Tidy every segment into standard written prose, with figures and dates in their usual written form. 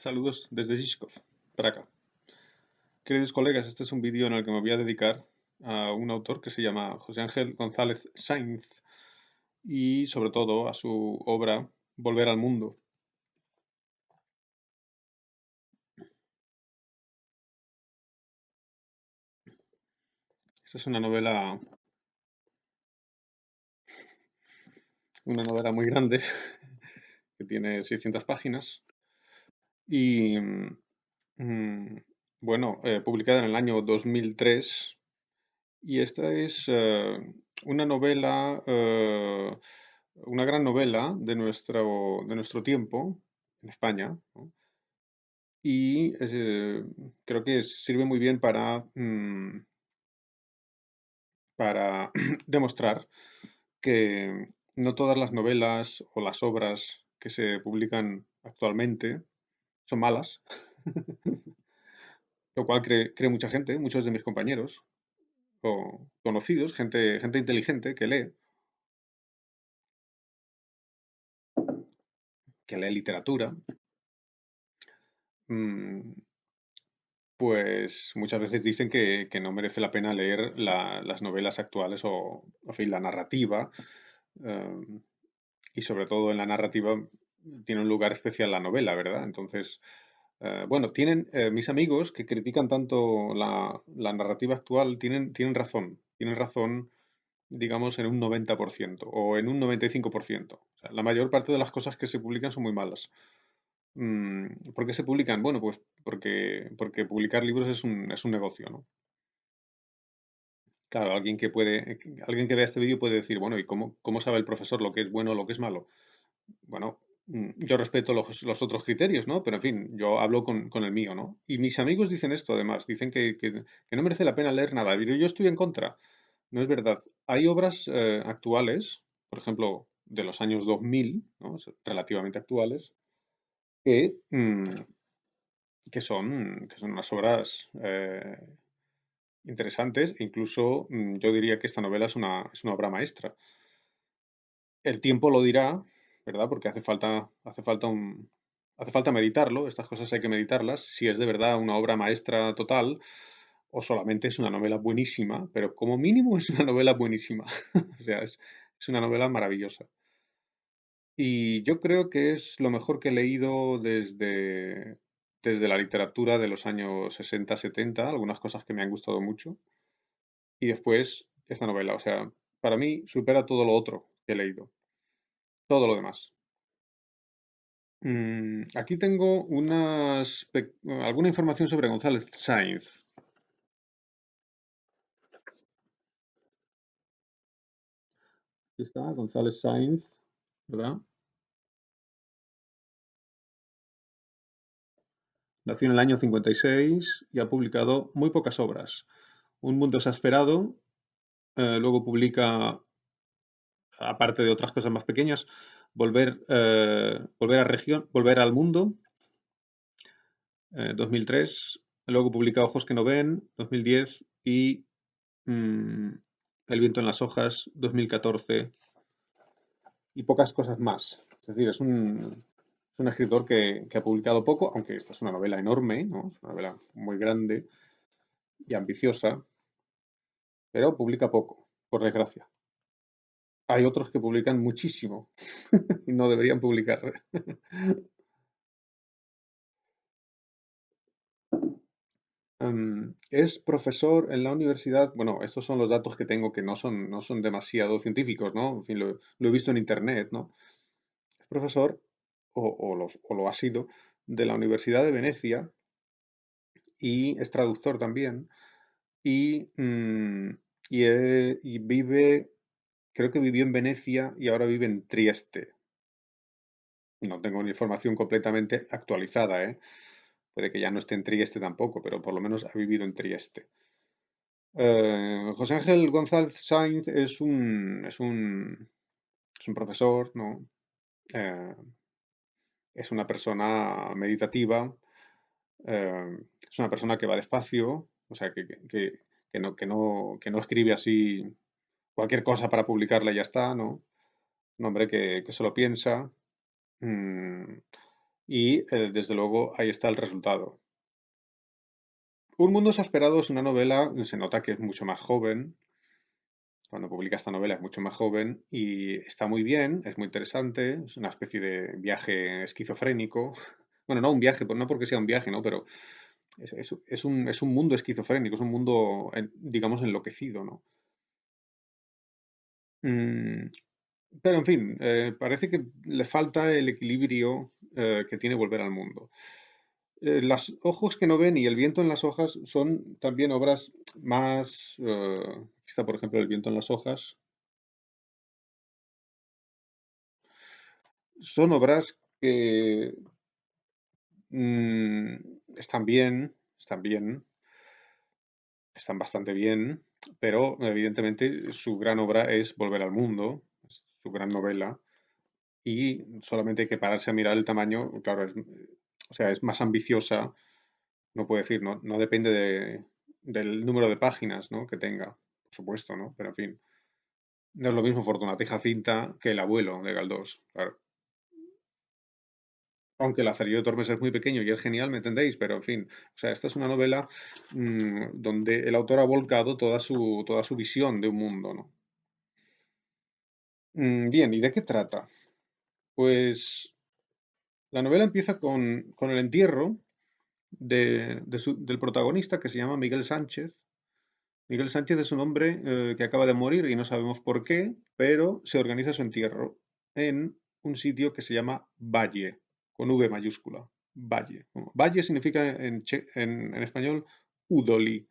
Saludos desde Žižkov, para acá. Queridos colegas, este es un vídeo en el que me voy a dedicar a un autor que se llama José Ángel González Sáinz y sobre todo a su obra Volver al Mundo. Esta es una novela muy grande que tiene 600 páginas y mm, bueno, publicada en el año 2003. Y esta es una novela, una gran novela de nuestro tiempo en España, ¿no? Y creo que sirve muy bien para demostrar que no todas las novelas o las obras que se publican actualmente son malas, lo cual cree mucha gente, muchos de mis compañeros o conocidos, gente inteligente que lee literatura. mm, Pues muchas veces dicen que no merece la pena leer las novelas actuales o, en fin, la narrativa. eh, y sobre todo en la narrativa tiene un lugar especial la novela, ¿verdad? Entonces, bueno, mis amigos que critican tanto la narrativa actual, tienen razón, digamos, en un 90% o en un 95%. O sea, la mayor parte de las cosas que se publican son muy malas. ¿Por qué se publican? Bueno, pues porque publicar libros es un negocio, ¿no? Claro, alguien que vea este vídeo puede decir, bueno, ¿y cómo sabe el profesor lo que es bueno o lo que es malo? Bueno, yo respeto los otros criterios, ¿no? Pero en fin, yo hablo con el mío, ¿no? Y mis amigos dicen esto, además, dicen que no merece la pena leer nada, pero yo estoy en contra. No es verdad. Hay obras actuales, por ejemplo, de los años 2000, ¿no? Relativamente actuales, que, que son unas obras interesantes. E incluso yo diría que esta novela es una obra maestra. El tiempo lo dirá, ¿verdad? Porque hace falta meditarlo. Estas cosas hay que meditarlas. Si es de verdad una obra maestra total o solamente es una novela buenísima, pero como mínimo es una novela buenísima. O sea, es una novela maravillosa. Y yo creo que es lo mejor que he leído desde la literatura de los años 60, 70, algunas cosas que me han gustado mucho. Y después esta novela, o sea, para mí supera todo lo otro que he leído, todo lo demás. Aquí tengo alguna información sobre González Sáinz. Aquí está, González Sáinz, ¿verdad? Nació en el año 56 y ha publicado muy pocas obras. Un mundo exasperado, luego publica, aparte de otras cosas más pequeñas, Volver al Mundo, 2003. Luego publica Ojos que no ven, 2010, y mm, El viento en las hojas, 2014, y pocas cosas más. Es decir, es un escritor que ha publicado poco, aunque esta es una novela enorme, ¿no? Es una novela muy grande y ambiciosa, pero publica poco, por desgracia. Hay otros que publican muchísimo y no deberían publicar. Es profesor en la universidad. Bueno, estos son los datos que tengo que no son demasiado científicos, ¿no? En fin, lo he visto en internet, ¿no? Es profesor, o lo ha sido, de la Universidad de Venecia y es traductor también. Y creo que vivió en Venecia y ahora vive en Trieste. No tengo una información completamente actualizada, ¿eh? Puede que ya no esté en Trieste tampoco, pero por lo menos ha vivido en Trieste. José Ángel González Sáinz es un profesor, ¿no? Eh, es una persona meditativa, es una persona que va despacio, o sea, que no escribe así cualquier cosa para publicarla y ya está, ¿no? Un hombre que se lo piensa. mm, y desde luego ahí está el resultado. Un mundo exasperado es una novela, se nota que es mucho más joven, cuando publica esta novela es mucho más joven y está muy bien, es muy interesante, es una especie de viaje esquizofrénico. Bueno, no un viaje, pues no porque sea un viaje, ¿no? Pero es un mundo esquizofrénico, es un mundo, digamos, enloquecido, ¿no? Mm, pero en fin, parece que le falta el equilibrio que tiene Volver al Mundo. Los ojos que no ven y El viento en las hojas son también obras más... aquí está, por ejemplo, El viento en las hojas. Son obras que mm, están bien, están bien, están bastante bien, pero evidentemente su gran obra es Volver al Mundo, es su gran novela, y solamente hay que pararse a mirar el tamaño, claro, o sea, es más ambiciosa, no puedo decir, no, no depende del número de páginas, ¿no? que tenga, por supuesto, ¿no? Pero en fin, no es lo mismo Fortunata y Jacinta que El abuelo de Galdós, claro. Aunque el Lazarillo de Tormes es muy pequeño y es genial, ¿me entendéis? Pero en fin, o sea, esta es una novela donde el autor ha volcado toda su visión de un mundo, ¿no? Bien, ¿y de qué trata? Pues la novela empieza con el entierro del protagonista que se llama Miguel Sánchez. Miguel Sánchez es un hombre que acaba de morir y no sabemos por qué, pero se organiza su entierro en un sitio que se llama Valle, con V mayúscula. Valle. Valle significa en español Udoli,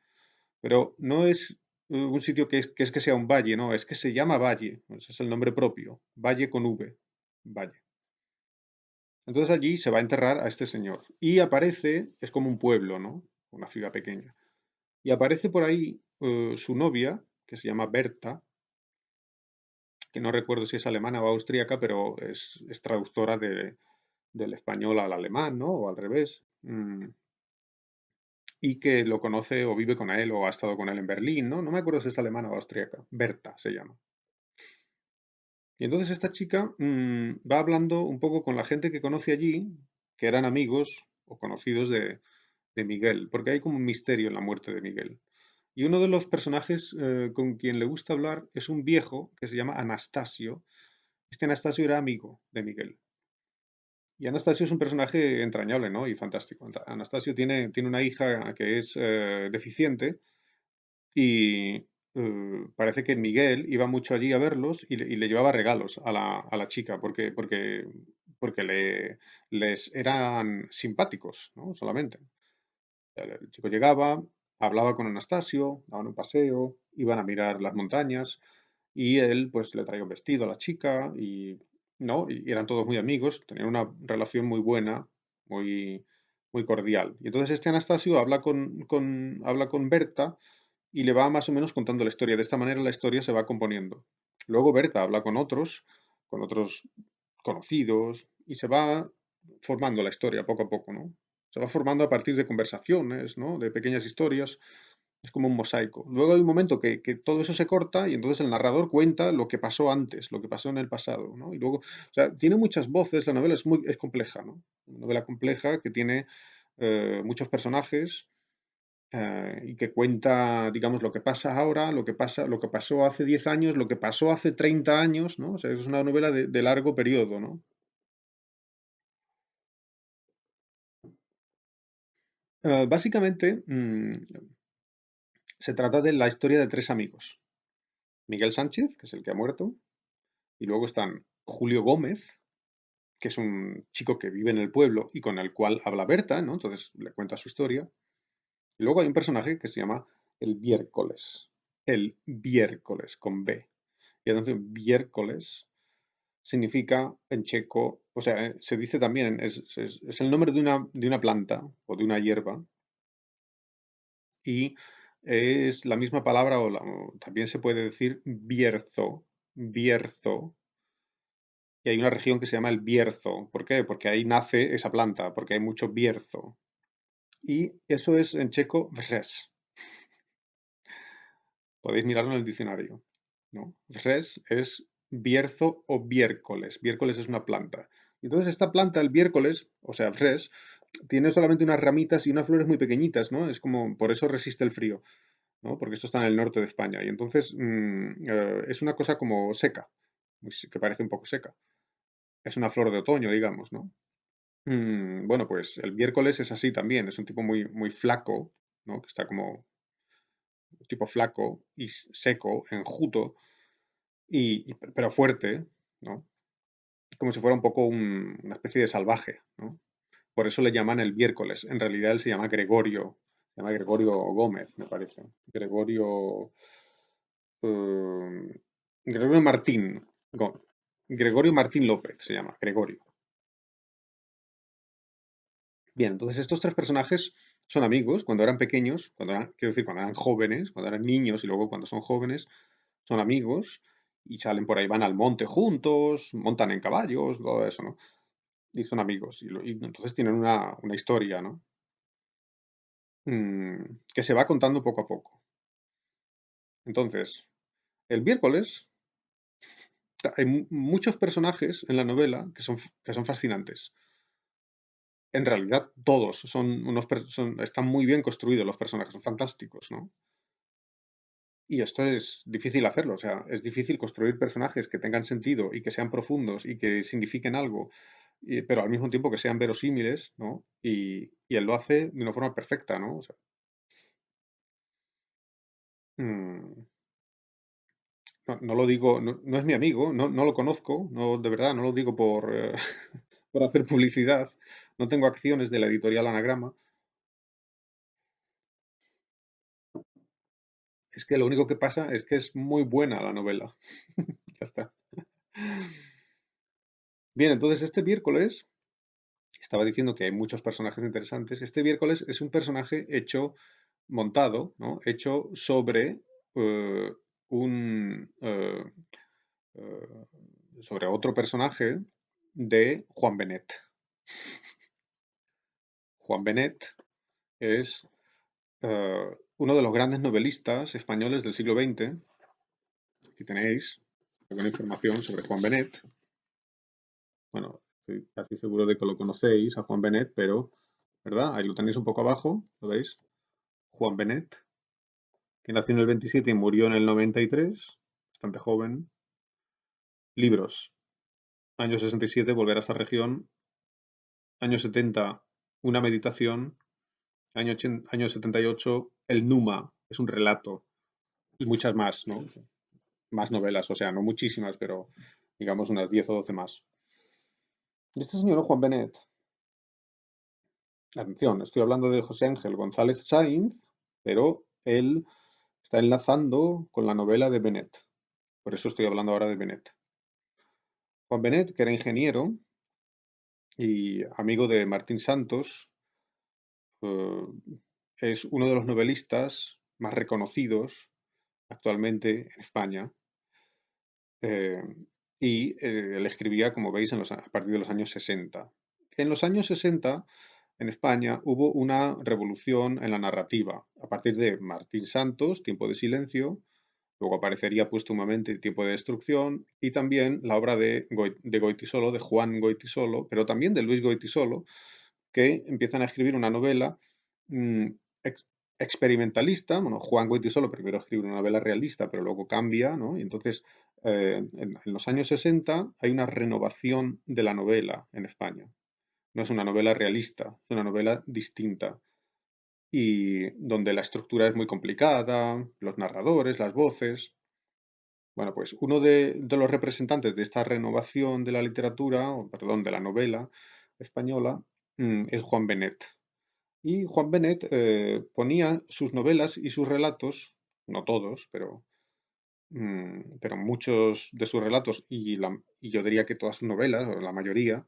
pero no es un sitio que sea un valle, no, es que se llama Valle, ese es el nombre propio, Valle con V, Valle. Entonces allí se va a enterrar a este señor y aparece, es como un pueblo, ¿no? Una ciudad pequeña. Y aparece por ahí su novia, que se llama Berta, que no recuerdo si es alemana o austríaca, pero es traductora del español al alemán, ¿no? O al revés. Y que lo conoce o vive con él o ha estado con él en Berlín, ¿no? No me acuerdo si es alemana o austríaca. Berta se llama. Y entonces esta chica va hablando un poco con la gente que conoce allí, que eran amigos o conocidos de Miguel, porque hay como un misterio en la muerte de Miguel. Y uno de los personajes con quien le gusta hablar es un viejo que se llama Anastasio. Este Anastasio era amigo de Miguel. Y Anastasio es un personaje entrañable, ¿no? Y fantástico. Anastasio tiene una hija que es deficiente y parece que Miguel iba mucho allí a verlos y le llevaba regalos a la chica porque les eran simpáticos, ¿no? Solamente. El chico llegaba, hablaba con Anastasio, daban un paseo, iban a mirar las montañas y él pues le traía un vestido a la chica y, ¿no? Y eran todos muy amigos, tenían una relación muy buena, muy, muy cordial. Y entonces este Anastasio habla con Berta y le va más o menos contando la historia. De esta manera la historia se va componiendo. Luego Berta habla con otros conocidos y se va formando la historia poco a poco, ¿no? Se va formando a partir de conversaciones, ¿no? De pequeñas historias. Es como un mosaico. Luego hay un momento que todo eso se corta y entonces el narrador cuenta lo que pasó antes, lo que pasó en el pasado, ¿no? Y luego, o sea, tiene muchas voces, la novela es compleja, ¿no? Una novela compleja que tiene muchos personajes y que cuenta, digamos, lo que pasa ahora, lo que pasó hace 10 años, lo que pasó hace 30 años, ¿no? O sea, es una novela de largo periodo, ¿no? Básicamente, se trata de la historia de tres amigos. Miguel Sánchez, que es el que ha muerto, y luego están Julio Gómez, que es un chico que vive en el pueblo y con el cual habla Berta, ¿no? Entonces le cuenta su historia. Y luego hay un personaje que se llama el Viércoles. El Viércoles, con B. Y entonces Viércoles significa en checo, o sea, se dice también, es el nombre de una planta o de una hierba y es la misma palabra o también se puede decir Bierzo, y hay una región que se llama el Bierzo. ¿Por qué? Porque ahí nace esa planta, porque hay mucho Bierzo. Y eso es en checo Vres. Podéis mirarlo en el diccionario, ¿no? Vres es Bierzo o Biércoles. Biércoles es una planta. Y entonces esta planta, el biércoles, o sea, fres, tiene solamente unas ramitas y unas flores muy pequeñitas, ¿no? Es como, por eso resiste el frío, ¿no? Porque esto está en el norte de España. Y entonces es una cosa como seca, que parece un poco seca. Es una flor de otoño, digamos, ¿no? Bueno, pues el miércoles es así también, es un tipo muy, muy flaco, ¿no? Que está como un tipo flaco y seco, enjuto, pero fuerte, ¿no? Como si fuera un poco una especie de salvaje, ¿no? Por eso le llaman el miércoles. En realidad él se llama Gregorio Gómez, me parece. Eh, Gregorio Martín. Gregorio Martín López se llama, Gregorio. Bien, entonces estos tres personajes son amigos cuando eran pequeños, quiero decir, cuando eran jóvenes, cuando eran niños y luego cuando son jóvenes, son amigos y salen por ahí, van al monte juntos, montan en caballos, todo eso, ¿no? Y son amigos y entonces tienen una historia, ¿no? Que se va contando poco a poco. Entonces, el miércoles hay muchos personajes en la novela que son fascinantes. En realidad, todos están muy bien construidos los personajes, son fantásticos, ¿no? Y esto es difícil hacerlo, o sea, es difícil construir personajes que tengan sentido y que sean profundos y que signifiquen algo, pero al mismo tiempo que sean verosímiles, ¿no? Y él lo hace de una forma perfecta, ¿no? O sea, mm, no lo digo, no es mi amigo, no lo conozco, no, de verdad, no lo digo por hacer publicidad, no tengo acciones de la editorial Anagrama, es que lo único que pasa es que es muy buena la novela, ya está. Bien, entonces este miércoles estaba diciendo que hay muchos personajes interesantes. Este miércoles es un personaje montado, ¿no? Hecho sobre eh, un eh, sobre otro personaje de Juan Benet. Juan Benet es uno de los grandes novelistas españoles del siglo XX. Aquí tenéis alguna información sobre Juan Benet. Bueno, estoy casi seguro de que lo conocéis a Juan Benet, pero, ¿verdad? Ahí lo tenéis un poco abajo, ¿lo veis? Juan Benet, que nació en el 27 y murió en el 93, bastante joven. Libros, año 67, Volver a esa región. Año 70, Una meditación. Año 78, El Numa, es un relato. Y muchas más, ¿no? Más novelas, o sea, no muchísimas, pero digamos unas 10 o 12 más. Y este señor Juan Benet, atención, estoy hablando de José Ángel González Sainz, pero él está enlazando con la novela de Benet. Por eso estoy hablando ahora de Benet. Juan Benet, que era ingeniero y amigo de Martín Santos, eh, es uno de los novelistas más reconocidos actualmente en España. eh, Él escribía, como veis, a partir de los años 60. En los años 60, en España, hubo una revolución en la narrativa. A partir de Martín Santos, Tiempo de Silencio, luego aparecería póstumamente Tiempo de Destrucción y también la obra de Goytisolo, de Juan Goytisolo, pero también de Luis Goytisolo, que empiezan a escribir una novela mm, ex- experimentalista. Bueno, Juan Goytisolo primero escribe una novela realista, pero luego cambia, ¿no? Y entonces, en los años 60 hay una renovación de la novela en España. No es una novela realista, es una novela distinta y donde la estructura es muy complicada, los narradores, las voces. Bueno, pues uno de los representantes de esta renovación de la literatura, o perdón, de la novela española, es Juan Benet. Y Juan Benet ponía sus novelas y sus relatos, no todos, pero muchos de sus relatos y yo diría que todas sus novelas, o la mayoría,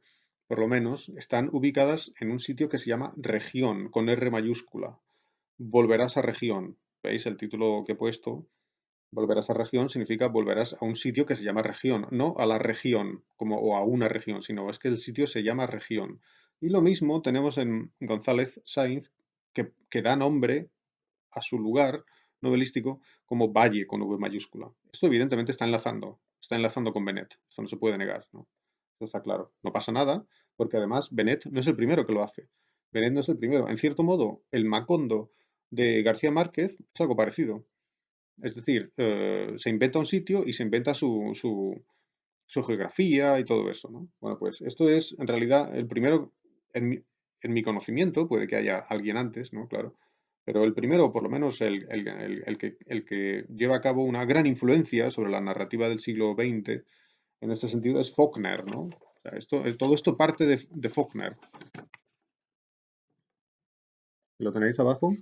por lo menos, están ubicadas en un sitio que se llama Región, con R mayúscula. Volverás a Región. ¿Veis el título que he puesto? Volverás a región significa volverás a un sitio que se llama región, no a la región o a una región, sino es que el sitio se llama región. Y lo mismo tenemos en González Sainz, que da nombre a su lugar novelístico como Valle con V mayúscula. Esto evidentemente está enlazando con Benet, esto no se puede negar, ¿no? eso está claro. No pasa nada, porque además Benet no es el primero que lo hace. Benet no es el primero. En cierto modo, el Macondo de García Márquez es algo parecido. Es decir, se inventa un sitio y se inventa su geografía y todo eso, ¿no? Bueno, pues esto es en realidad el primero, en mi conocimiento, puede que haya alguien antes, ¿no? Claro. Pero el primero, por lo menos el que lleva a cabo una gran influencia sobre la narrativa del siglo XX, en ese sentido, es Faulkner, ¿no? O sea, todo esto parte de Faulkner. ¿Lo tenéis abajo?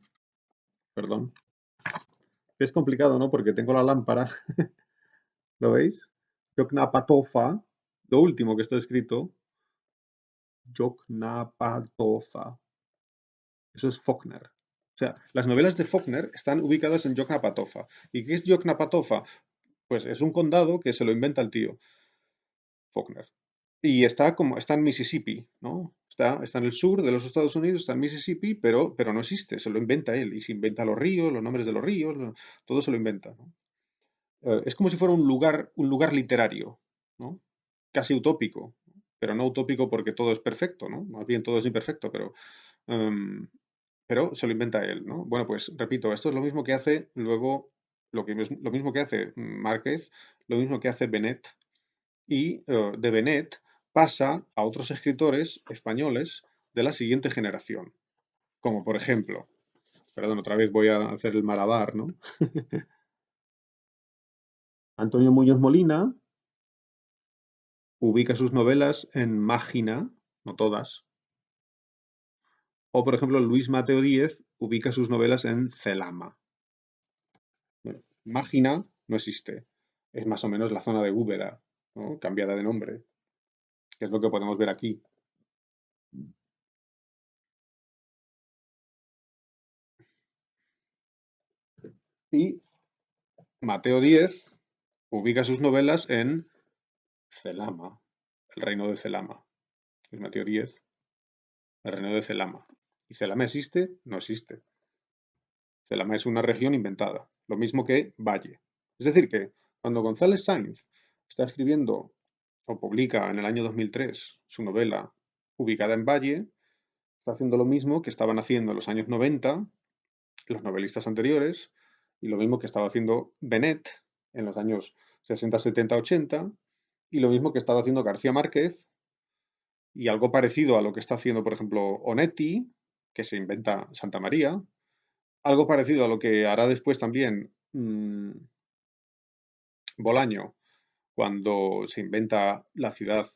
Perdón. Es complicado, ¿no? Porque tengo la lámpara, ¿lo veis? Yoknapatawpha, lo último que está escrito, Yoknapatawpha. Eso es Faulkner. O sea, las novelas de Faulkner están ubicadas en Yoknapatawpha. ¿Y qué es Yoknapatawpha? Pues es un condado que se lo inventa el tío, Faulkner. Y está en Mississippi, ¿no? Está en el sur de los Estados Unidos, está en Mississippi, pero no existe, se lo inventa él. Y se inventa los ríos, los nombres de los ríos, todo se lo inventa, ¿no? Es como si fuera un lugar literario, ¿no? Casi utópico, pero no utópico porque todo es perfecto, ¿no? Más bien todo es imperfecto, em, pero se lo inventa él, ¿no? Bueno, pues repito, esto es lo mismo que hace luego, lo mismo que hace Márquez, lo mismo que hace Benet, y de Benet pasa a otros escritores españoles de la siguiente generación, como por ejemplo, perdón, otra vez voy a hacer el malabar, ¿no? Antonio Muñoz Molina ubica sus novelas en Mágina, no todas, o por ejemplo Luis Mateo Díez ubica sus novelas en Celama. Bueno, Mágina no existe, es más o menos la zona de Úbeda, ¿no? Cambiada de nombre, que es lo que podemos ver aquí. Y Mateo Díez ubica sus novelas en Celama, el reino de Celama. Es Mateo Díez, el reino de Celama. ¿Y Celama existe? No existe. Celama es una región inventada, lo mismo que Valle. Es decir, que cuando González Sáinz está escribiendo o publica en el año 2003 su novela ubicada en Valle, está haciendo lo mismo que estaban haciendo en los años 90 los novelistas anteriores y lo mismo que estaba haciendo Benet en los años 60, 70, 80 y lo mismo que estaba haciendo García Márquez y algo parecido a lo que está haciendo, por ejemplo, Onetti, que se inventa Santa María, algo parecido a lo que hará después también Bolaño cuando se inventa la ciudad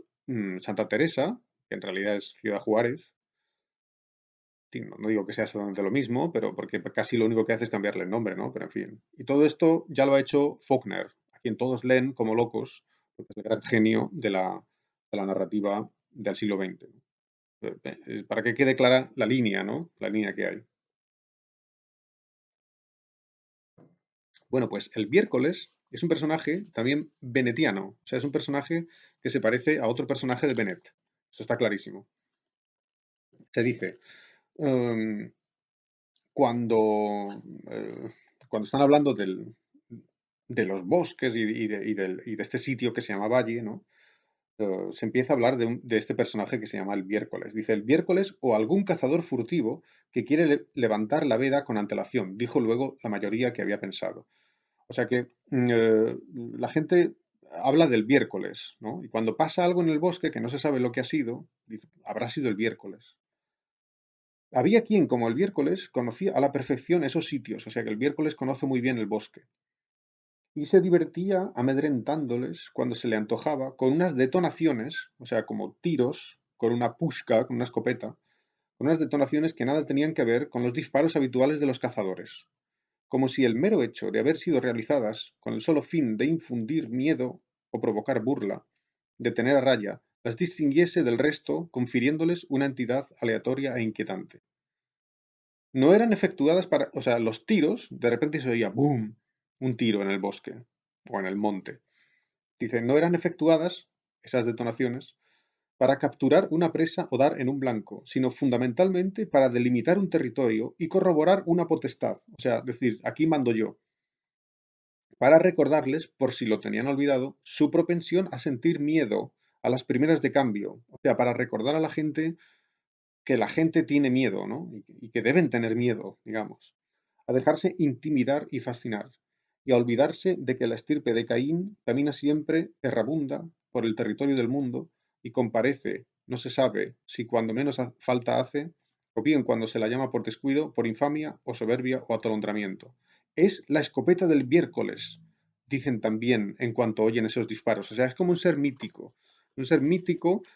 Santa Teresa, que en realidad es Ciudad Juárez. No digo que sea exactamente lo mismo, pero porque casi lo único que hace es cambiarle el nombre, ¿no? Pero en fin. Y todo esto ya lo ha hecho Faulkner, a quien todos leen como locos, porque es el gran genio de la narrativa del siglo XX. Para que quede clara la línea, ¿no? La línea que hay. Bueno, pues el Miércoles es un personaje también venetiano. O sea, es un personaje que se parece a otro personaje de Benet. Eso está clarísimo. Se dice, em, cuando, eh, cuando están hablando de los bosques y de este sitio que se llama Valle, ¿no? Se empieza a hablar de este personaje que se llama el Viércoles. Dice, el Viércoles o algún cazador furtivo que quiere levantar la veda con antelación, dijo luego la mayoría que había pensado. O sea que la gente habla del Viércoles, ¿no? Y cuando pasa algo en el bosque que no se sabe lo que ha sido, dice, habrá sido el Viércoles. Había quien, como el Viércoles, conocía a la perfección esos sitios, o sea que el Viércoles conoce muy bien el bosque. Y se divertía amedrentándoles cuando se le antojaba con unas detonaciones, o sea, como tiros, con una pushka, con una escopeta, con unas detonaciones que nada tenían que ver con los disparos habituales de los cazadores, como si el mero hecho de haber sido realizadas con el solo fin de infundir miedo o provocar burla, de tener a raya, las distinguiese del resto, confiriéndoles una entidad aleatoria e inquietante. No eran efectuadas para, o sea, los tiros, de repente se oía boom, un tiro en el bosque o en el monte. Dice, no eran efectuadas esas detonaciones para capturar una presa o dar en un blanco, sino fundamentalmente para delimitar un territorio y corroborar una potestad, o sea, decir, aquí mando yo, para recordarles, por si lo tenían olvidado, su propensión a sentir miedo a las primeras de cambio. O sea, para recordar a la gente que la gente tiene miedo, ¿no? Y que deben tener miedo, digamos. A dejarse intimidar y fascinar. Y a olvidarse de que la estirpe de Caín camina siempre errabunda por el territorio del mundo y comparece, no se sabe si cuando menos falta hace, o bien cuando se la llama por descuido, por infamia o soberbia o atolondramiento. Es la escopeta del miércoles, dicen también en cuanto oyen esos disparos. O sea, es como un ser mítico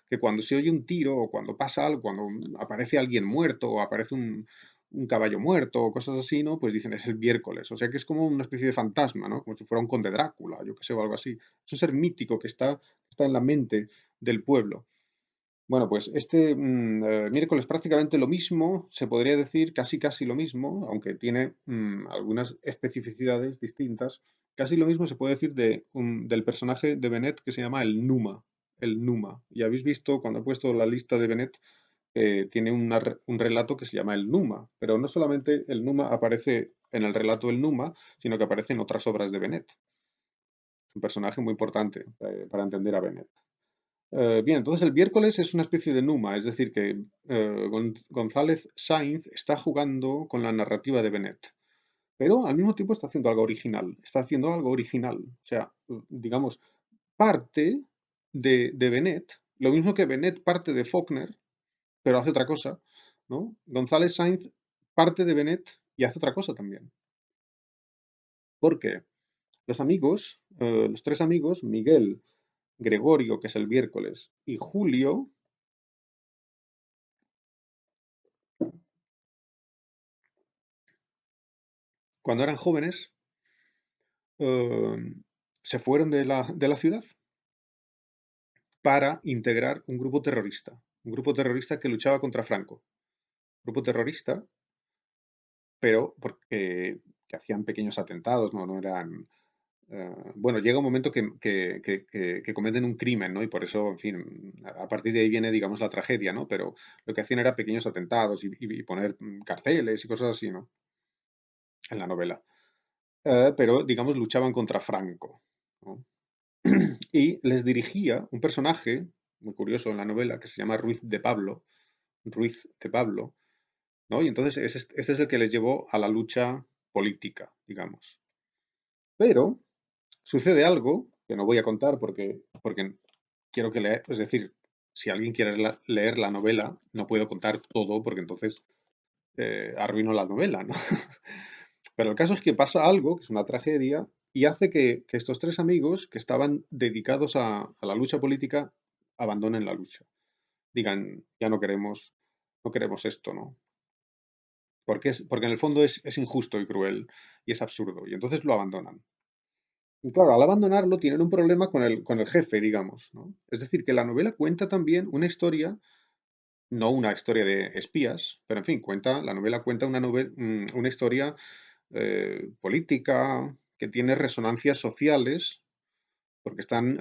que cuando se oye un tiro o cuando pasa algo, cuando aparece alguien muerto o aparece un caballo muerto o cosas así, ¿no? Pues dicen es el miércoles. O sea que es como una especie de fantasma, ¿no? Como si fuera un conde Drácula, yo que sé, o algo así. Es un ser mítico está en la mente del pueblo. Bueno, pues este miércoles prácticamente lo mismo, se podría decir casi lo mismo, aunque tiene algunas especificidades distintas. Casi lo mismo se puede decir del personaje de Bennett que se llama el Numa. El Numa. Y habéis visto cuando he puesto la lista de Bennett, tiene un relato que se llama el Numa. Pero no solamente el Numa aparece en el relato el Numa, sino que aparece en otras obras de Bennett. Es un personaje muy importante para entender a Bennett. Bien, entonces el miércoles es una especie de Numa, es decir, que González Sainz está jugando con la narrativa de Bennett, pero al mismo tiempo está haciendo algo original, está haciendo algo original, o sea, digamos, parte de Bennett, lo mismo que Bennett parte de Faulkner, pero hace otra cosa, ¿no? González Sainz parte de Bennett y hace otra cosa también. ¿Por qué? Los amigos, los tres amigos, Miguel, Gregorio, que es el miércoles, y Julio, cuando eran jóvenes, eh, se fueron de la ciudad para integrar un grupo terrorista que luchaba contra Franco, un grupo terrorista, pero porque que hacían pequeños atentados, no, no eran... bueno, llega un momento que cometen un crimen, ¿no? Y por eso, en fin, a partir de ahí viene, digamos, la tragedia, ¿no? Pero lo que hacían era pequeños atentados y poner carteles y cosas así, ¿no? En la novela. Pero, digamos, luchaban contra Franco, ¿no? Y les dirigía un personaje muy curioso en la novela que se llama Ruiz de Pablo, ¿no? Y entonces ese es el que les llevó a la lucha política, digamos. Pero sucede algo que no voy a contar porque quiero que lea, es decir, si alguien quiere leer la novela, no puedo contar todo porque entonces arruino la novela, ¿no? Pero el caso es que pasa algo, que es una tragedia, y hace que estos tres amigos que estaban dedicados a la lucha política abandonen la lucha. Digan, ya no queremos esto, ¿no? Porque en el fondo es injusto y cruel y es absurdo. Y entonces lo abandonan. Y claro, al abandonarlo tienen un problema con el jefe, digamos, ¿no? Es decir, que la novela cuenta también una historia, no una historia de espías, pero en fin, la novela cuenta una historia política que tiene resonancias sociales porque están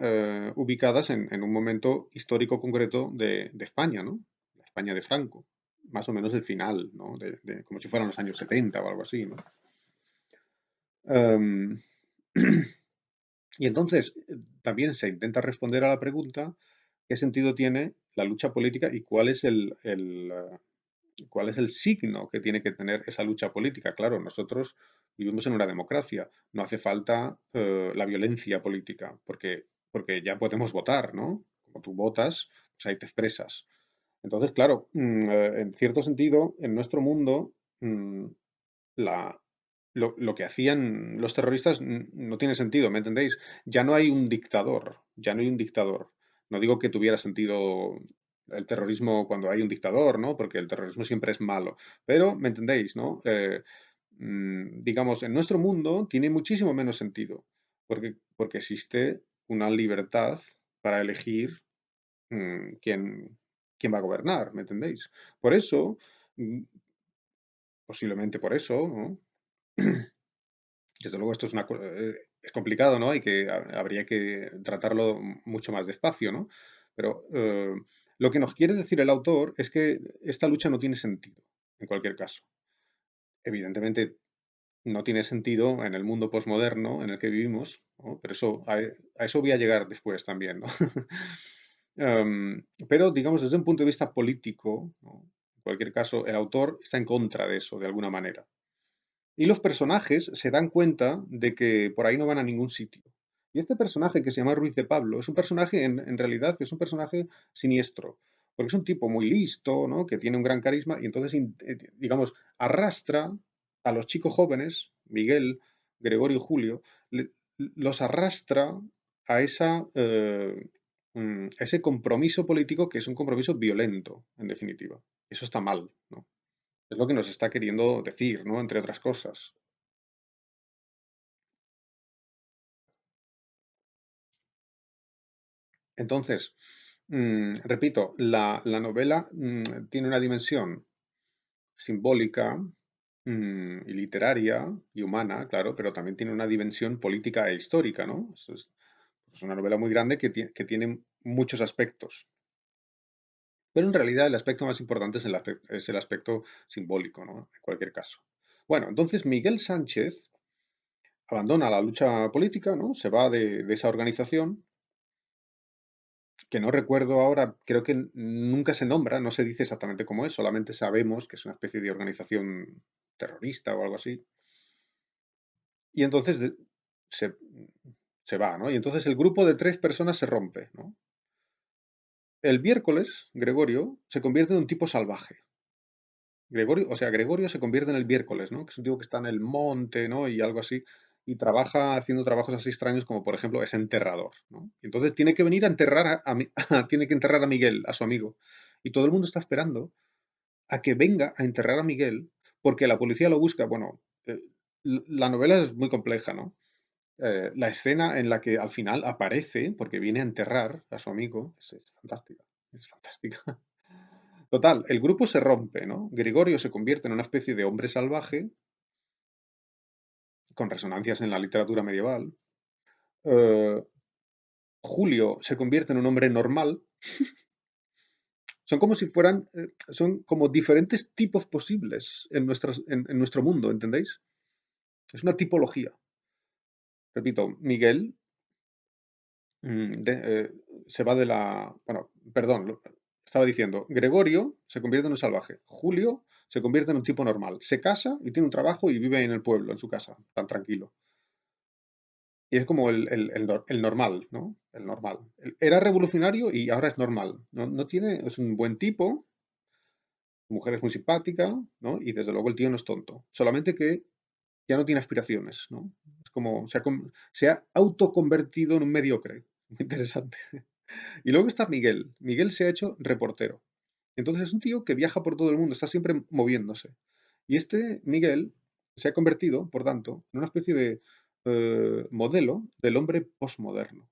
ubicadas en un momento histórico concreto de España, ¿no? La España de Franco, más o menos el final, ¿no? Como si fueran los años 70 o algo así, ¿no? Em, y entonces también se intenta responder a la pregunta, ¿qué sentido tiene la lucha política y cuál es el signo que tiene que tener esa lucha política? Claro, nosotros vivimos en una democracia, no hace falta la violencia política, porque ya podemos votar, ¿no? Como tú votas, pues ahí te expresas. Entonces, claro, en cierto sentido, en nuestro mundo, la, lo que hacían los terroristas no tiene sentido, ¿me entendéis? Ya no hay un dictador, ya no hay un dictador. No digo que tuviera sentido el terrorismo cuando hay un dictador, ¿no? Porque el terrorismo siempre es malo. Pero, ¿me entendéis, no? Digamos, en nuestro mundo tiene muchísimo menos sentido, porque existe una libertad para elegir quién va a gobernar, ¿me entendéis? Por eso, mm, posiblemente por eso, ¿no? Desde luego esto es complicado, ¿no? Habría que tratarlo mucho más despacio, ¿no? Pero lo que nos quiere decir el autor es que esta lucha no tiene sentido, en cualquier caso. Evidentemente no tiene sentido en el mundo posmoderno en el que vivimos, ¿no? Pero a eso voy a llegar después también, ¿no? Pero, digamos, desde un punto de vista político, ¿no? En cualquier caso, el autor está en contra de eso, de alguna manera. Y los personajes se dan cuenta de que por ahí no van a ningún sitio. Y este personaje que se llama Ruiz de Pablo es un personaje, en realidad, es un personaje siniestro. Porque es un tipo muy listo, ¿no? Que tiene un gran carisma y entonces, digamos, arrastra a los chicos jóvenes, Miguel, Gregorio y Julio, los arrastra a a ese compromiso político que es un compromiso violento, en definitiva. Eso está mal, ¿no? Es lo que nos está queriendo decir, ¿no? Entre otras cosas. Entonces, repito, la novela tiene una dimensión simbólica y literaria y humana, claro, pero también tiene una dimensión política e histórica, ¿no? Es una novela muy grande que tiene muchos aspectos, pero en realidad el aspecto más importante es el aspecto simbólico, ¿no? En cualquier caso. Bueno, entonces Miguel Sánchez abandona la lucha política, ¿no? Se va de esa organización que no recuerdo ahora, creo que nunca se nombra, no se dice exactamente cómo es, solamente sabemos que es una especie de organización terrorista o algo así. Y entonces se, se va, ¿no? Y entonces el grupo de tres personas se rompe, ¿no? El miércoles, Gregorio se convierte en un tipo salvaje. Gregorio se convierte en el miércoles, ¿no? Que es un tipo que está en el monte, ¿no? Y algo así. Y trabaja haciendo trabajos así extraños como, por ejemplo, es enterrador, ¿no? Y entonces tiene que venir a enterrar tiene que enterrar a Miguel, a su amigo. Y todo el mundo está esperando a que venga a enterrar a Miguel, porque la policía lo busca. Bueno, la novela es muy compleja, ¿no? La escena en la que al final aparece, porque viene a enterrar a su amigo, es fantástica. Es fantástica. Total, el grupo se rompe, ¿no? Gregorio se convierte en una especie de hombre salvaje, con resonancias en la literatura medieval. Eh, Julio se convierte en un hombre normal. Son como si fueran, son como diferentes tipos posibles en nuestro mundo, ¿entendéis? Es una tipología. Repito, Miguel mm, de- eh, se va de la... Bueno, perdón, estaba diciendo, Gregorio se convierte en un salvaje, Julio se convierte en un tipo normal, se casa y tiene un trabajo y vive en el pueblo, en su casa, tan tranquilo. Y es como el normal, ¿no? El normal. Era revolucionario y ahora es normal. No, no tiene, es un buen tipo, mujer es muy simpática, ¿no? Y desde luego el tío no es tonto. Solamente que ya no tiene aspiraciones, ¿no? Es como se ha autoconvertido en un mediocre. Muy interesante. Y luego está Miguel. Miguel se ha hecho reportero. Entonces es un tío que viaja por todo el mundo, está siempre moviéndose. Y este Miguel se ha convertido, por tanto, en una especie de modelo del hombre posmoderno,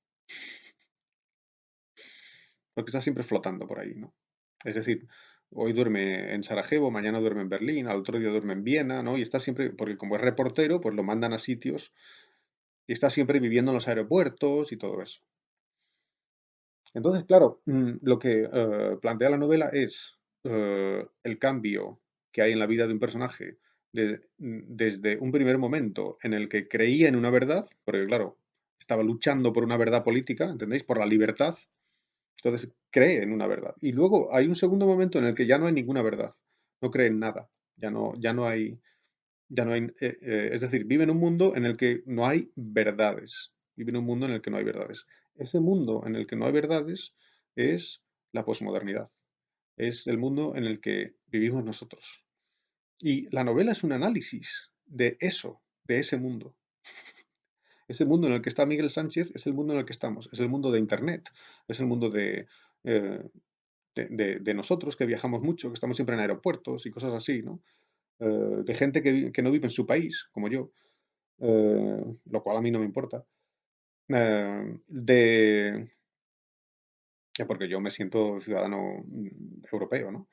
porque está siempre flotando por ahí, ¿no? Es decir, hoy duerme en Sarajevo, mañana duerme en Berlín, al otro día duerme en Viena, ¿no? Y está siempre, porque como es reportero, pues lo mandan a sitios y está siempre viviendo en los aeropuertos y todo eso. Entonces, claro, lo que plantea la novela es el cambio que hay en la vida de un personaje desde un primer momento en el que creía en una verdad, porque claro, estaba luchando por una verdad política, ¿entendéis? Por la libertad, entonces cree en una verdad. Y luego hay un segundo momento en el que ya no hay ninguna verdad, no cree en nada, ya no hay, es decir, vive en un mundo en el que no hay verdades. Vive en un mundo en el que no hay verdades. Ese mundo en el que no hay verdades es la posmodernidad. Es el mundo en el que vivimos nosotros. Y la novela es un análisis de eso, de ese mundo. Ese mundo en el que está Miguel Sánchez es el mundo en el que estamos. Es el mundo de Internet. Es el mundo eh, de nosotros que viajamos mucho, que estamos siempre en aeropuertos y cosas así, ¿no? De gente que no vive en su país, como yo, lo cual a mí no me importa, de, porque yo me siento ciudadano europeo, ¿no?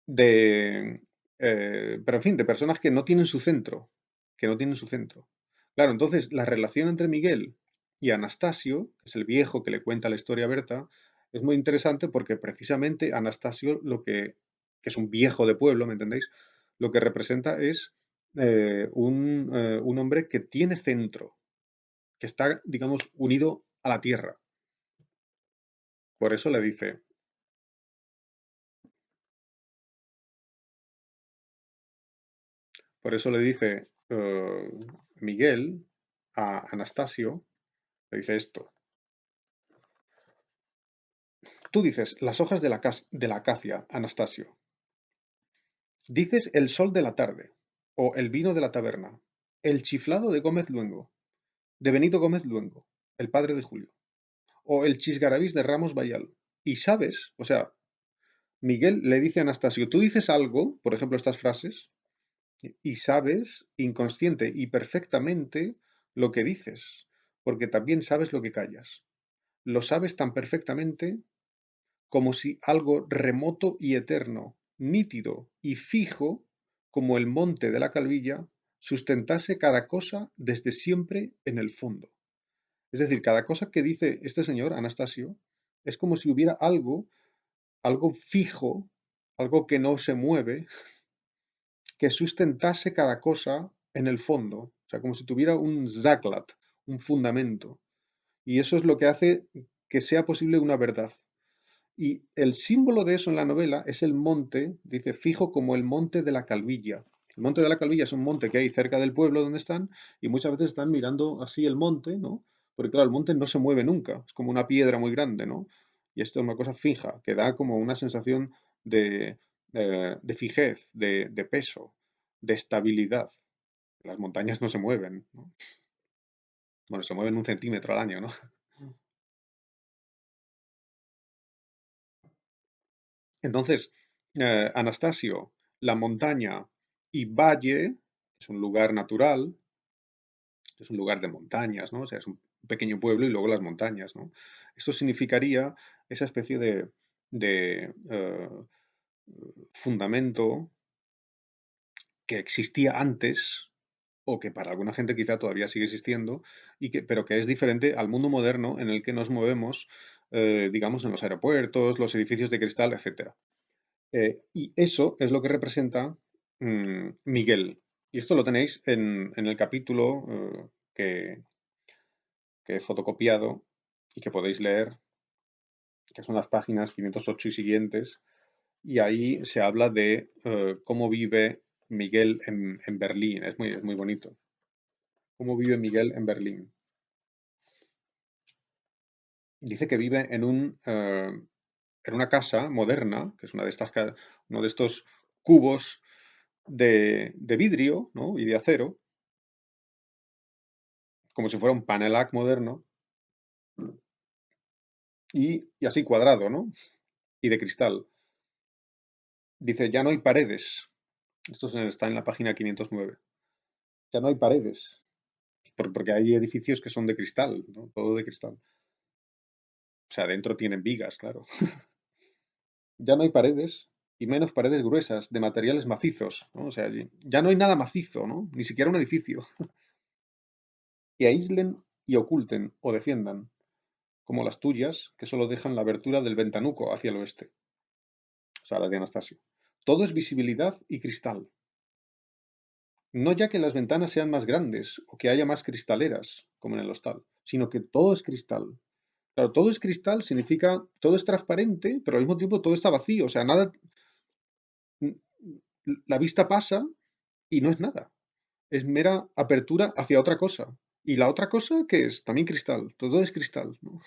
De, pero en fin, de personas que no tienen su centro, que no tienen su centro. Claro, entonces la relación entre Miguel y Anastasio, que es el viejo que le cuenta la historia a Berta, es muy interesante porque precisamente Anastasio, que es un viejo de pueblo, ¿me entendéis? Lo que representa es un hombre que tiene centro, que está, digamos, unido a la tierra. Por eso le dice, por eso le dice Miguel a Anastasio, le dice esto. Tú dices las hojas de de la acacia, Anastasio. Dices el sol de la tarde, o el vino de la taberna, el chiflado de Gómez Luengo, de Benito Gómez Luengo, el padre de Julio, o el chisgarabis de Ramos Bayal. Y sabes, o sea, Miguel le dice a Anastasio, tú dices algo, por ejemplo, estas frases, y sabes inconsciente y perfectamente lo que dices, porque también sabes lo que callas. Lo sabes tan perfectamente como si algo remoto y eterno, nítido y fijo, como el monte de la Calvilla, sustentase cada cosa desde siempre en el fondo. Es decir, cada cosa que dice este señor, Anastasio, es como si hubiera algo, algo fijo, algo que no se mueve, que sustentase cada cosa en el fondo. O sea, como si tuviera un zaklat, un fundamento. Y eso es lo que hace que sea posible una verdad. Y el símbolo de eso en la novela es el monte, dice, fijo como el monte de la Calvilla. El monte de la Calvilla es un monte que hay cerca del pueblo donde están y muchas veces están mirando así el monte, ¿no? Porque claro, el monte no se mueve nunca, es como una piedra muy grande, ¿no? Y esto es una cosa fija, que da como una sensación de fijez, de peso, de estabilidad. Las montañas no se mueven, ¿no? Bueno, se mueven un centímetro al año, ¿no? Entonces, Anastasio, la montaña y valle, es un lugar natural, es un lugar de montañas, ¿no? O sea, es un pequeño pueblo y luego las montañas, ¿no? Esto significaría esa especie de fundamento que existía antes o que para alguna gente quizá todavía sigue existiendo, pero que es diferente al mundo moderno en el que nos movemos, digamos, en los aeropuertos, los edificios de cristal, etcétera. Y eso es lo que representa Miguel. Y esto lo tenéis en el capítulo que he fotocopiado y que podéis leer, que son las páginas 508 y siguientes. Y ahí se habla de cómo vive Miguel en Berlín. Es muy bonito. Cómo vive Miguel en Berlín. Dice que vive en una casa moderna, que es una de uno de estos cubos de vidrio, ¿no? Y de acero, como si fuera un panelac moderno, y así cuadrado, ¿no? Y de cristal. Dice, ya no hay paredes. Esto está en la página 509. Ya no hay paredes, porque hay edificios que son de cristal, ¿no? Todo de cristal. O sea, dentro tienen vigas, claro. Ya no hay paredes, y menos paredes gruesas, de materiales macizos, ¿no? O sea, ya no hay nada macizo, ¿no? Ni siquiera un edificio. Que aíslen y oculten o defiendan, como las tuyas, que solo dejan la abertura del ventanuco hacia el oeste. O sea, las de Anastasio. Todo es visibilidad y cristal. No ya que las ventanas sean más grandes o que haya más cristaleras, como en el hostal, sino que todo es cristal. Claro, todo es cristal significa, todo es transparente, pero al mismo tiempo todo está vacío. O sea, nada, la vista pasa y no es nada. Es mera apertura hacia otra cosa. Y la otra cosa, ¿qué es? También cristal. Todo es cristal, ¿no?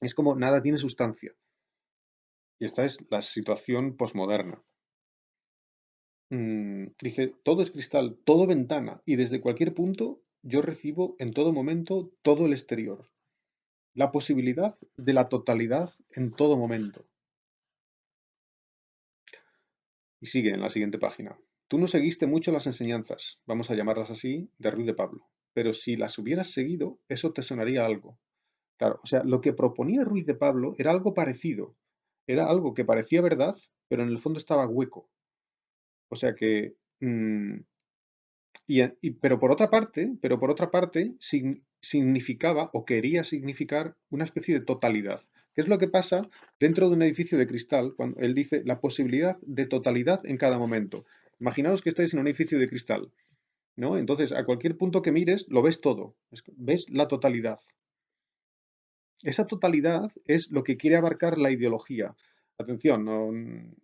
Es como nada tiene sustancia. Y esta es la situación posmoderna. Dice, todo es cristal, todo ventana, y desde cualquier punto yo recibo en todo momento todo el exterior. La posibilidad de la totalidad en todo momento. Y sigue en la siguiente página. Tú no seguiste mucho las enseñanzas, vamos a llamarlas así, de Ruiz de Pablo. Pero si las hubieras seguido, eso te sonaría algo. Claro, o sea, lo que proponía Ruiz de Pablo era algo parecido. Era algo que parecía verdad, pero en el fondo estaba hueco. O sea que pero por otra parte, significaba o quería significar una especie de totalidad. ¿Qué es lo que pasa dentro de un edificio de cristal cuando él dice la posibilidad de totalidad en cada momento? Imaginaos que estáis en un edificio de cristal, ¿no? Entonces, a cualquier punto que mires, lo ves todo, ves la totalidad. Esa totalidad es lo que quiere abarcar la ideología. Atención, es un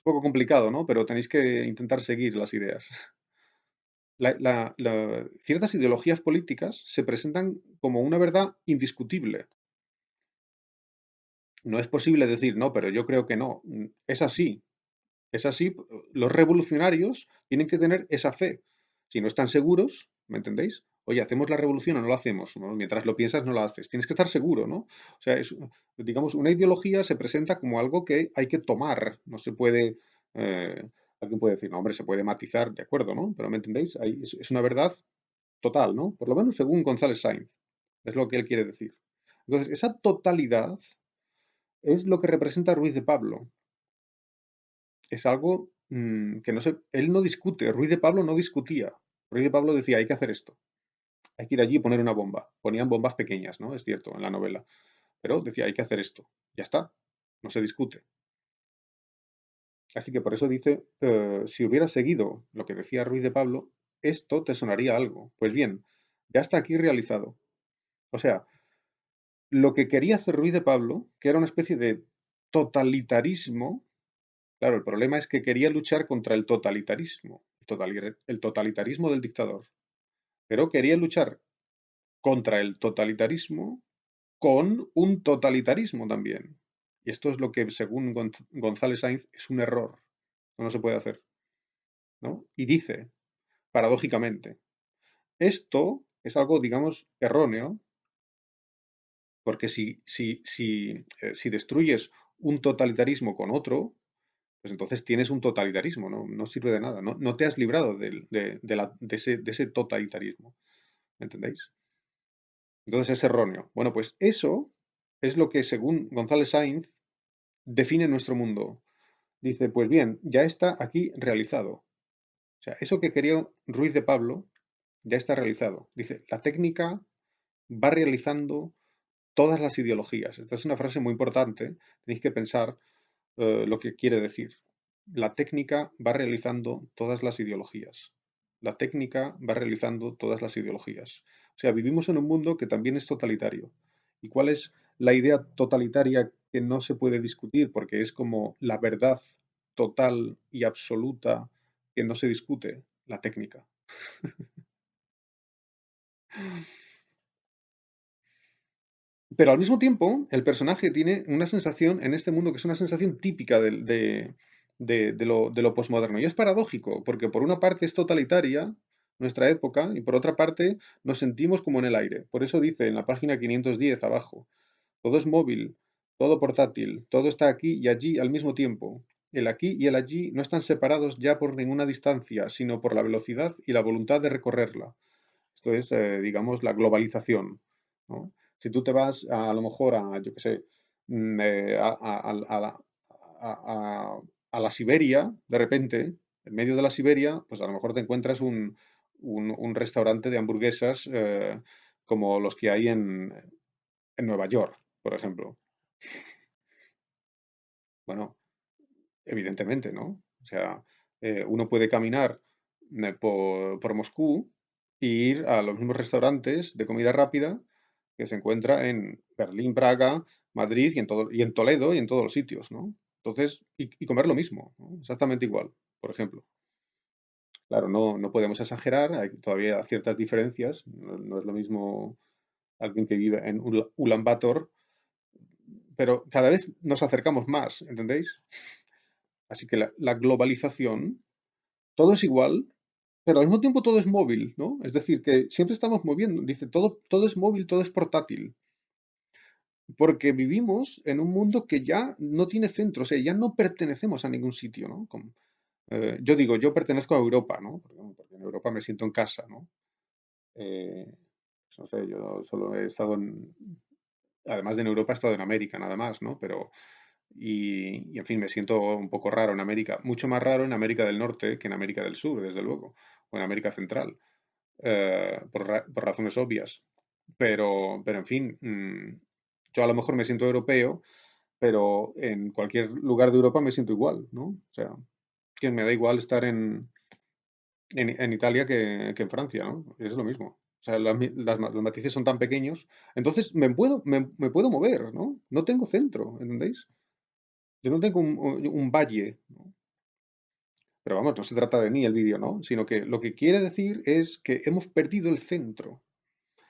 poco complicado, ¿no? Pero tenéis que intentar seguir las ideas. Ciertas ideologías políticas se presentan como una verdad indiscutible. No es posible decir, no, pero yo creo que no. Es así. Es así. Los revolucionarios tienen que tener esa fe. Si no están seguros, ¿me entendéis? Oye, ¿hacemos la revolución o no la hacemos? ¿No? Mientras lo piensas, no la haces. Tienes que estar seguro, ¿no? O sea, digamos, una ideología se presenta como algo que hay que tomar. No se puede. eh, Alguien puede decir, no, hombre, se puede matizar, de acuerdo, ¿no? Pero ¿me entendéis? Es una verdad total, ¿no? Por lo menos según González Sainz. Es lo que él quiere decir. Entonces, esa totalidad es lo que representa Ruiz de Pablo. Es algo que no se, él no discute, Ruiz de Pablo no discutía. Ruiz de Pablo decía, hay que hacer esto, hay que ir allí y poner una bomba. Ponían bombas pequeñas, ¿no? Es cierto, en la novela. Pero decía, hay que hacer esto. Ya está, no se discute. Así que por eso dice, si hubieras seguido lo que decía Ruiz de Pablo, esto te sonaría algo. Pues bien, ya está aquí realizado. O sea, lo que quería hacer Ruiz de Pablo, que era una especie de totalitarismo. Claro, el problema es que quería luchar contra el totalitarismo, el totalitarismo del dictador, pero quería luchar contra el totalitarismo con un totalitarismo también. Y esto es lo que, según González Sainz, es un error. No se puede hacer, ¿no? Y dice, paradójicamente, esto es algo, digamos, erróneo, porque si destruyes un totalitarismo con otro, pues entonces tienes un totalitarismo, no, no sirve de nada, no, no te has librado de ese totalitarismo, ¿me entendéis? Entonces es erróneo. Bueno, pues eso es lo que, según González Sainz, define nuestro mundo. Dice, pues bien, ya está aquí realizado. O sea, eso que quería Ruiz de Pablo ya está realizado. Dice, la técnica va realizando todas las ideologías. Esta es una frase muy importante, tenéis que pensar lo que quiere decir. La técnica va realizando todas las ideologías. La técnica va realizando todas las ideologías. O sea, vivimos en un mundo que también es totalitario. ¿Y cuál es la idea totalitaria que no se puede discutir? Porque es como la verdad total y absoluta que no se discute, la técnica. Pero al mismo tiempo, el personaje tiene una sensación en este mundo que es una sensación típica de lo posmoderno. Y es paradójico, porque por una parte es totalitaria nuestra época y por otra parte nos sentimos como en el aire. Por eso dice en la página 510 abajo, todo es móvil, todo portátil, todo está aquí y allí al mismo tiempo. El aquí y el allí no están separados ya por ninguna distancia, sino por la velocidad y la voluntad de recorrerla. Esto es, digamos, la globalización, ¿no? Si tú te vas lo mejor yo qué sé, a la Siberia, de repente, en medio de la Siberia, pues a lo mejor te encuentras un restaurante de hamburguesas como los que hay en Nueva York, por ejemplo. Bueno, evidentemente, ¿no? O sea, uno puede caminar por Moscú e ir a los mismos restaurantes de comida rápida que se encuentra en Berlín, Praga, Madrid y en Toledo y en todos los sitios, ¿no? Entonces, y comer lo mismo, ¿no? Exactamente igual, por ejemplo. Claro, no, no podemos exagerar, hay todavía ciertas diferencias, no, no es lo mismo alguien que vive en Ulaanbaatar, pero cada vez nos acercamos más, ¿entendéis? Así que la globalización, todo es igual, pero al mismo tiempo todo es móvil, ¿no? Es decir, que siempre estamos moviendo, dice, todo es móvil, todo es portátil. Porque vivimos en un mundo que ya no tiene centro, o sea, ya no pertenecemos a ningún sitio, ¿no? Yo digo, yo pertenezco a Europa, ¿no? Porque en Europa me siento en casa, ¿no? Eh, pues no sé, yo solo he estado además de en Europa, he estado en América nada más, ¿no? En fin, me siento un poco raro en América, mucho más raro en América del Norte que en América del Sur, desde luego, o en América Central, por razones obvias. Pero en fin, yo a lo mejor me siento europeo, pero en cualquier lugar de Europa me siento igual, ¿no? O sea, que me da igual estar en Italia que en Francia, ¿no? Es lo mismo. O sea, los matices son tan pequeños. Entonces me puedo mover, ¿no? No tengo centro, ¿entendéis? Yo no tengo un valle, ¿no? Pero vamos, no se trata de mí el vídeo, ¿no? Sino que lo que quiere decir es que hemos perdido el centro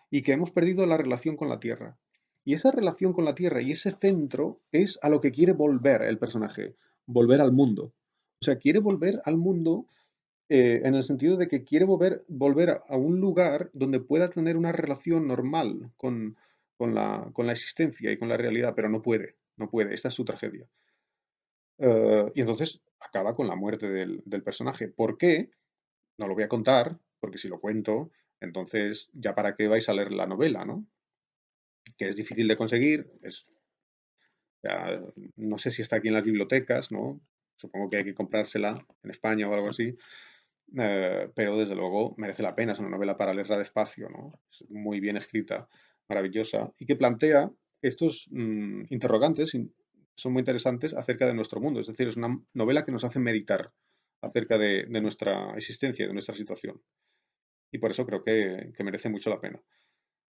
y que hemos perdido la relación con la Tierra. Y esa relación con la Tierra y ese centro es a lo que quiere volver el personaje, volver al mundo. O sea, quiere volver al mundo en el sentido de que quiere volver a un lugar donde pueda tener una relación normal con la existencia y con la realidad, pero no puede, no puede. Esta es su tragedia. Y entonces acaba con la muerte del personaje. ¿Por qué? No lo voy a contar, porque si lo cuento, entonces ya para qué vais a leer la novela, ¿no? Que es difícil de conseguir, ya, no sé si está aquí en las bibliotecas, ¿no? Supongo que hay que comprársela en España o algo así, pero desde luego merece la pena, es una novela para leerla despacio, ¿no? Es muy bien escrita, maravillosa, y que plantea estos interrogantes, son muy interesantes acerca de nuestro mundo, es decir, es una novela que nos hace meditar acerca de nuestra existencia y de nuestra situación, y por eso creo que merece mucho la pena.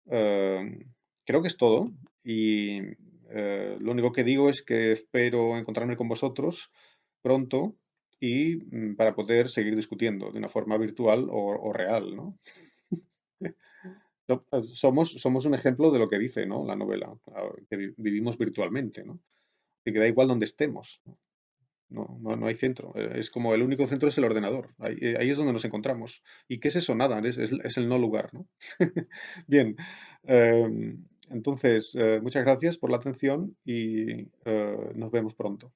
Eh, Creo que es todo y lo único que digo es que espero encontrarme con vosotros pronto y para poder seguir discutiendo de una forma virtual o real, ¿no? Somos un ejemplo de lo que dice, ¿no? La novela, que vivimos virtualmente, ¿no? Y que da igual donde estemos, ¿no? No hay centro. Es como el único centro es el ordenador. Ahí es donde nos encontramos. ¿Y qué es eso? Nada, es el no lugar, ¿no? Bien. Entonces, muchas gracias por la atención y nos vemos pronto.